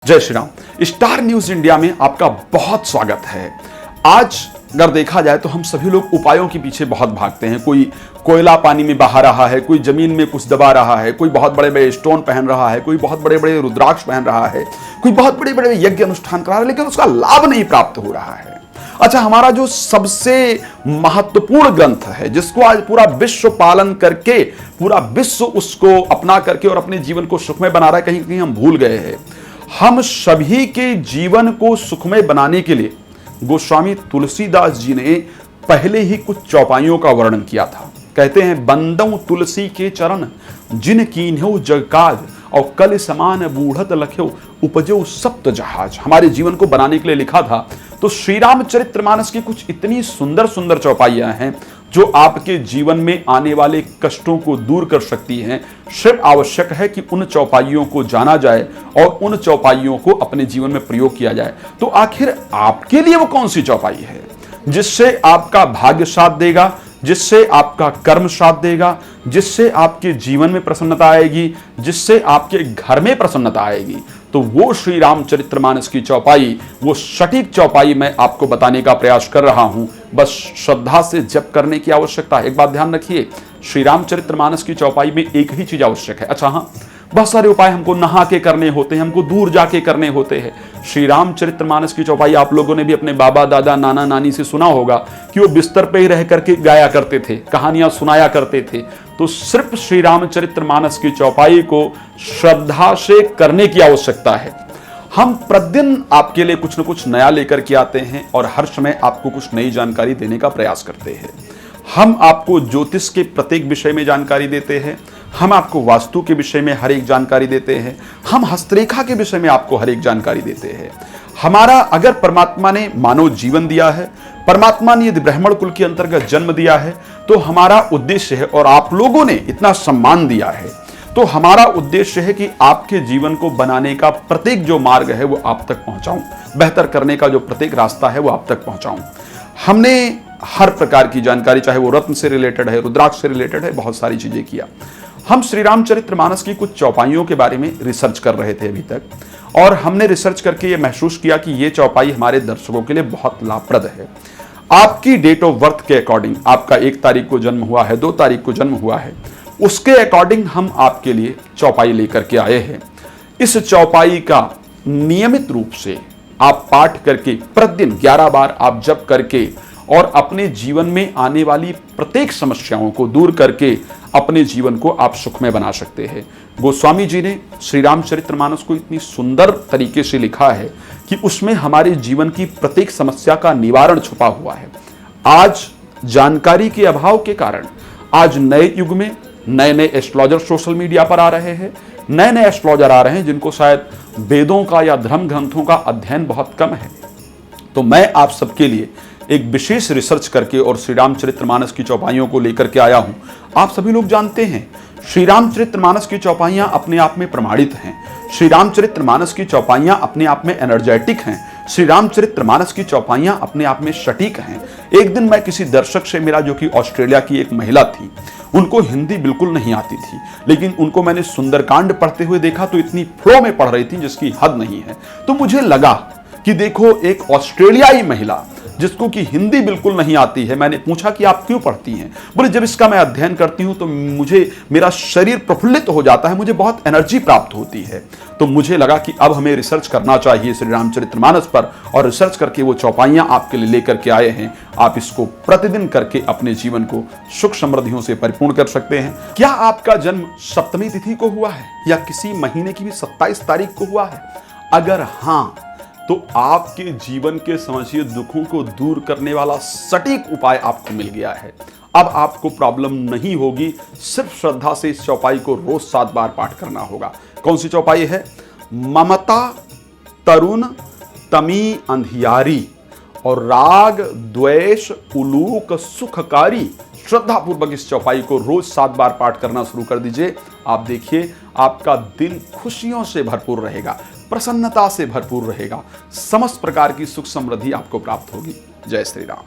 जय Shri Ram. Star news India में आपका बहुत स्वागत है। आज अगर देखा जाए तो हम सभी लोग उपायों के पीछे बहुत भागते हैं। कोई कोयला पानी में बहा रहा है, कोई जमीन में कुछ दबा रहा है, कोई बहुत बड़े बड़े स्टोन पहन रहा है, कोई बहुत बड़े बड़े रुद्राक्ष पहन रहा है, कोई बहुत बड़े बड़े यज्ञ अनुष्ठान करा रहा है, लेकिन उसका लाभ नहीं प्राप्त हो रहा है। अच्छा, हमारा जो सबसे महत्वपूर्ण ग्रंथ है, जिसको आज पूरा विश्व पालन करके, पूरा विश्व उसको अपना करके और अपने जीवन को सुखमय बना रहा है, कहीं कहीं हम भूल गए हैं। हम सभी के जीवन को सुखमय बनाने के लिए गोस्वामी तुलसीदास जी ने पहले ही कुछ चौपाइयों का वर्णन किया था। कहते हैं, बंदऊ तुलसी के चरण जिन कीन्ह्यो जग काज, और कल समान बूढ़त लख्यो उपजो सप्त जहाज। हमारे जीवन को बनाने के लिए लिखा था। तो श्री रामचरितमानस की कुछ इतनी सुंदर सुंदर चौपाइयां हैं जो आपके जीवन में आने वाले कष्टों को दूर कर सकती हैं। सिर्फ आवश्यक है कि उन चौपाइयों को जाना जाए और उन चौपाइयों को अपने जीवन में प्रयोग किया जाए। तो आखिर आपके लिए वो कौन सी चौपाई है जिससे आपका भाग्य साथ देगा, जिससे आपका कर्म साथ देगा, जिससे आपके जीवन में प्रसन्नता आएगी, जिससे आपके घर में प्रसन्नता आएगी? तो वो श्री रामचरितमानस की चौपाई, वो सटीक चौपाई मैं आपको बताने का प्रयास कर रहा हूं। बस श्रद्धा से जप करने की आवश्यकता है। एक बात ध्यान रखिए, श्री रामचरितमानस की चौपाई में एक ही चीज आवश्यक है। अच्छा हाँ, बहुत सारे उपाय हमको नहा के करने होते हैं, हमको दूर जाके करने होते हैं। श्री रामचरितमानस की चौपाई आप लोगों ने भी अपने बाबा दादा नाना नानी से सुना होगा कि वो बिस्तर पे ही रह करके गाया करते थे, कहानियां सुनाया करते थे। तो सिर्फ श्री रामचरितमानस की चौपाई को श्रद्धा से करने की आवश्यकता है। हम प्रतिदिन आपके लिए कुछ न कुछ नया लेकर के आते हैं और हर समय आपको कुछ नई जानकारी देने का प्रयास करते हैं। हम आपको ज्योतिष के प्रत्येक विषय में जानकारी देते हैं, हम आपको वास्तु के विषय में हर एक जानकारी देते हैं, हम हस्तरेखा के विषय में आपको हर एक जानकारी देते हैं। हमारा, अगर परमात्मा ने मानव जीवन दिया है, परमात्मा ने यदि ब्राह्मण कुल के अंतर्गत जन्म दिया है, तो हमारा उद्देश्य है, और आप लोगों ने इतना सम्मान दिया है, तो हमारा उद्देश्य है कि आपके जीवन को बनाने का प्रत्येक जो मार्ग है वो आप तक पहुंचाऊं, बेहतर करने का जो प्रत्येक रास्ता है वो आप तक पहुंचाऊं। हमने हर प्रकार की जानकारी, चाहे वो रत्न से रिलेटेड है, रुद्राक्ष से रिलेटेड है, बहुत सारी चीजें किया। हम श्री रामचरितमानस की कुछ चौपाइयों के बारे में रिसर्च कर रहे थे अभी तक, और हमने रिसर्च करके ये महसूस किया कि ये चौपाई हमारे दर्शकों के लिए बहुत लाभप्रद है। आपकी डेट ऑफ बर्थ के अकॉर्डिंग, आपका 1 तारीख को जन्म हुआ है, 2 तारीख को जन्म हुआ है, उसके अकॉर्डिंग हम आपके लिए चौपाई लेकर के आए हैं। इस चौपाई का नियमित रूप से आप पाठ करके प्रतिदिन 11 बार आप जप करके और अपने जीवन में आने वाली प्रत्येक समस्याओं को दूर करके अपने जीवन को आप सुखमय बना सकते हैं। गोस्वामी जी ने श्री रामचरितमानस को इतनी सुंदर तरीके से लिखा है कि उसमें हमारे जीवन की प्रत्येक समस्या का निवारण छुपा हुआ है। आज जानकारी के अभाव के कारण, आज नए युग में नए नए एस्ट्रोलॉजर सोशल मीडिया पर आ रहे हैं, नए नए एस्ट्रोलॉजर आ रहे हैं जिनको शायद वेदों का या धर्म ग्रंथों का अध्ययन बहुत कम है। तो मैं आप सबके लिए एक विशेष रिसर्च करके और श्री रामचरितमानस की चौपाइयों को लेकर के आया हूं। आप सभी लोग जानते हैं, श्री रामचरितमानस की चौपाइयां अपने आप में प्रमाणित हैं। श्री रामचरितमानस की चौपाइयां अपने आप में एनर्जेटिक हैं। श्री रामचरितमानस की चौपाइयां अपने आप में सटीक हैं। एक दिन मैं किसी दर्शक से मिला जो कि ऑस्ट्रेलिया की एक महिला थी। उनको हिंदी बिल्कुल नहीं आती थी, लेकिन उनको मैंने सुंदरकांड पढ़ते हुए देखा तो इतनी फ्लो में पढ़ रही थी जिसकी हद नहीं है। तो मुझे लगा कि देखो, एक ऑस्ट्रेलियाई महिला जिसको कि हिंदी बिल्कुल नहीं आती है। मैंने पूछा कि आप क्यों पढ़ती हैं? बोले, जब इसका मैं अध्ययन करती हूं तो मेरा शरीर प्रफुल्लित हो जाता है, मुझे बहुत एनर्जी प्राप्त होती है। तो मुझे लगा कि अब हमें रिसर्च करना चाहिए श्री रामचरितमानस पर, और रिसर्च करके वो चौपाइयां आपके लिए लेकर के आए हैं। आप इसको प्रतिदिन करके अपने जीवन को सुख समृद्धियों से परिपूर्ण कर सकते हैं। क्या आपका जन्म सप्तमी तिथि को हुआ है या किसी महीने की भी 27 तारीख को हुआ है? अगर हाँ, तो आपके जीवन के समझिए दुखों को दूर करने वाला सटीक उपाय आपको मिल गया है। अब आपको प्रॉब्लम नहीं होगी, सिर्फ श्रद्धा से इस चौपाई को रोज 7 बार पाठ करना होगा। कौन सी चौपाई है? ममता तरुण तमी अंधियारी और राग द्वेष उलूक सुखकारी। श्रद्धा पूर्वक इस चौपाई को रोज 7 बार पाठ करना शुरू कर दीजिए। आप देखिए, आपका दिन खुशियों से भरपूर रहेगा, प्रसन्नता से भरपूर रहेगा, समस्त प्रकार की सुख समृद्धि आपको प्राप्त होगी। जय श्री राम।